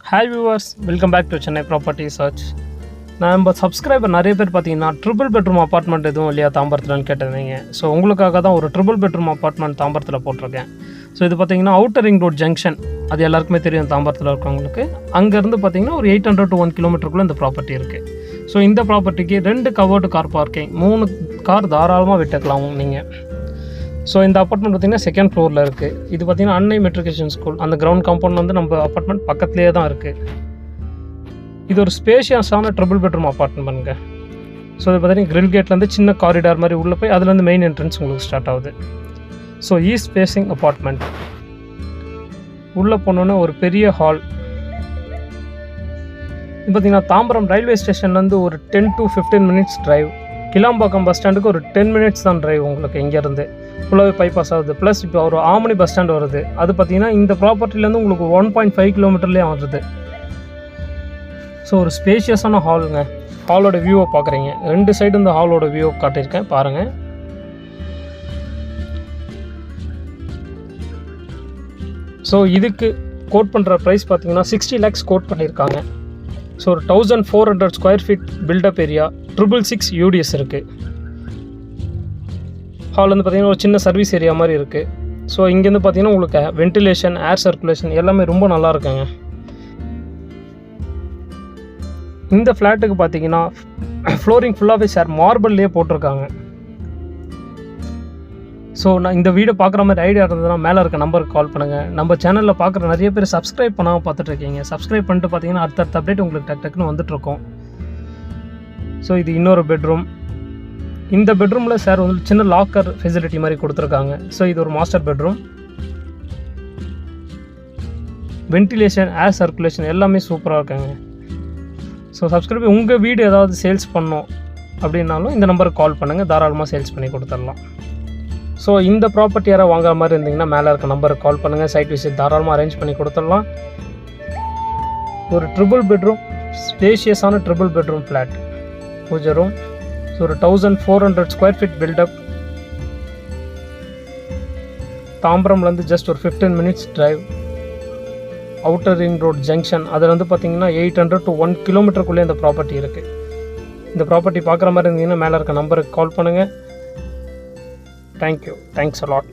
Hi viewers, welcome back to Chennai property search. நம்ம subscriber நிறைய பேர் பார்த்தீங்கன்னா ட்ரிபிள் பெட்ரூம் அப்பார்ட்மெண்ட் எதுவும் இல்லையா தாம்பரத்துலன்னு கேட்டிருந்தீங்க. ஸோ உங்களுக்காக தான் ஒரு ட்ரிபிள் பெட்ரூம் அப்பார்ட்மெண்ட் தாம்பரத்தில் போட்டிருக்கேன். ஸோ இது பார்த்தீங்கன்னா அவுட்டர் ரிங் ரோட் ஜங்ஷன், அது எல்லாருக்குமே தெரியும் தாம்பரத்தில் இருக்கவங்களுக்கு. அங்கேருந்து பார்த்தீங்கன்னா ஒரு 800 to 1 கிலோமீட்டருக்குள்ளே இந்த ப்ராப்பர்ட்டி இருக்குது. ஸோ இந்த ப்ராப்பர்ட்டிக்கு 2 கவர்டு கார் பார்க்கிங், 3 கார் தாராளமாக விட்டுக்கலாம் நீங்கள். ஸோ இந்த அப்பார்ட்மெண்ட் பார்த்திங்கன்னா செகண்ட் ஃப்ளோரில் இருக்குது. இது பார்த்திங்கன்னா அன்னை மெட்ரிகுலேஷன் ஸ்கூல், அந்த கிரவுண்ட் காம்பவுண்ட் வந்து நம்ம அப்பார்ட்மெண்ட் பக்கத்துலேயே தான் இருக்குது. இது ஒரு ஸ்பேஷியஸான ட்ரிபிள் பெட்ரூம் அப்பார்ட்மெண்ட்டுங்க. ஸோ இது பார்த்திங்கன்னா கிரில் கேட்லேருந்து சின்ன காரிடார் மாதிரி உள்ளே போய் அதுலேருந்து மெயின் என்ட்ரன்ஸ் உங்களுக்கு ஸ்டார்ட் ஆகுது. So east facing apartment. உள்ளே போனோன்னே ஒரு பெரிய ஹால். இது பார்த்திங்கன்னா தாம்பரம் ரயில்வே ஸ்டேஷன்லேருந்து ஒரு 10 to 15 minutes drive. Kilambakkam bus ஸ்டாண்டுக்கு ஒரு 10 minutes தான் டிரைவ் உங்களுக்கு இங்கேருந்து. ஃபுல்லாகவே பைபாஸ் ஆகுது. ப்ளஸ் இப்போ ஒரு ஆமணி பஸ் ஸ்டாண்ட் வருது. அது பார்த்திங்கன்னா இந்த ப்ராப்பர்ட்டிலேருந்து உங்களுக்கு 1.5 கிலோமீட்டர்லேயே வருது. ஸோ ஒரு ஸ்பேஷியஸான ஹாலுங்க. ஹாலோட வியூவை பார்க்குறீங்க. 2 சைடு இந்த ஹாலோட வியூவை காட்டியிருக்கேன் பாருங்கள். ஸோ இதுக்கு கோட் பண்ணுற ப்ரைஸ் பார்த்திங்கன்னா 60 lakhs கோட் பண்ணியிருக்காங்க. ஸோ ஒரு 1400 square feet build up area, 666 UDS இருக்குது. ஹால் வந்து பார்த்திங்கன்னா ஒரு சின்ன சர்வீஸ் ஏரியா மாதிரி இருக்குது. ஸோ இங்கேருந்து பார்த்திங்கன்னா உங்களுக்கு வென்டிலேஷன், ஏர் சர்க்குலேஷன் எல்லாமே ரொம்ப நல்லா இருக்குங்க. இந்த ஃப்ளாட்டுக்கு பார்த்திங்கன்னா ஃப்ளோரிங் ஃபுல்லாகவே சார் மார்பிள்லேயே போட்டிருக்காங்க. ஸோ நான் இந்த வீடியோ பார்க்குற மாதிரி ஐடியா இருந்ததுன்னா மேலே இருக்க நம்பருக்கு கால் பண்ணுங்கள். நம்ம சேனலில் பார்க்குற நிறைய பேர் சப்ஸ்கிரைப் பண்ணாமல் பார்த்துட்ருக்கீங்க. சப்ஸ்கிரைப் பண்ணிட்டு பார்த்தீங்கன்னா அடுத்தடுத்த அப்டேட் உங்களுக்கு டக்குன்னு வந்துட்டுருக்கோம். ஸோ இது இன்னொரு பெட்ரூம். இந்த பெட்ரூமில் சார் வந்து சின்ன லாக்கர் ஃபெசிலிட்டி மாதிரி கொடுத்துருக்காங்க. ஸோ இது ஒரு மாஸ்டர் பெட்ரூம். வென்டிலேஷன், ஏர் சர்க்குலேஷன் எல்லாமே சூப்பராக இருக்காங்க. ஸோ சப்ஸ்கிரைப் உங்கள் வீடு ஏதாவது சேல்ஸ் பண்ணோம் அப்படின்னாலும் இந்த நம்பருக்கு கால் பண்ணுங்கள், தாராளமாக சேல்ஸ் பண்ணி கொடுத்துடலாம். ஸோ இந்த ப்ராப்பர்ட்டி யாராவது வாங்குற மாதிரி இருந்தீங்கன்னா மேலே இருக்க நம்பருக்கு கால் பண்ணுங்கள். சைட் விசிட் தாராளமாக அரேஞ்ச் பண்ணி கொடுத்துடலாம். ஒரு ட்ரிபிள் பெட்ரூம், ஸ்பேஷியஸான triple bedroom flat, pooja room. So ஒரு 1400 square feet பில்டப். தாம்பரம்லேருந்து ஜஸ்ட் ஒரு 15 minutes drive. Outer ring road junction, அதில் வந்து பார்த்திங்கன்னா 800 to 1 கிலோமீட்டருக்குள்ளே இந்த ப்ராப்பர்ட்டி இருக்குது. இந்த ப்ராப்பர்ட்டி பார்க்குற மாதிரி இருந்தீங்கன்னா மேலே இருக்க நம்பருக்கு கால் பண்ணுங்கள். Thank you. Thanks a lot.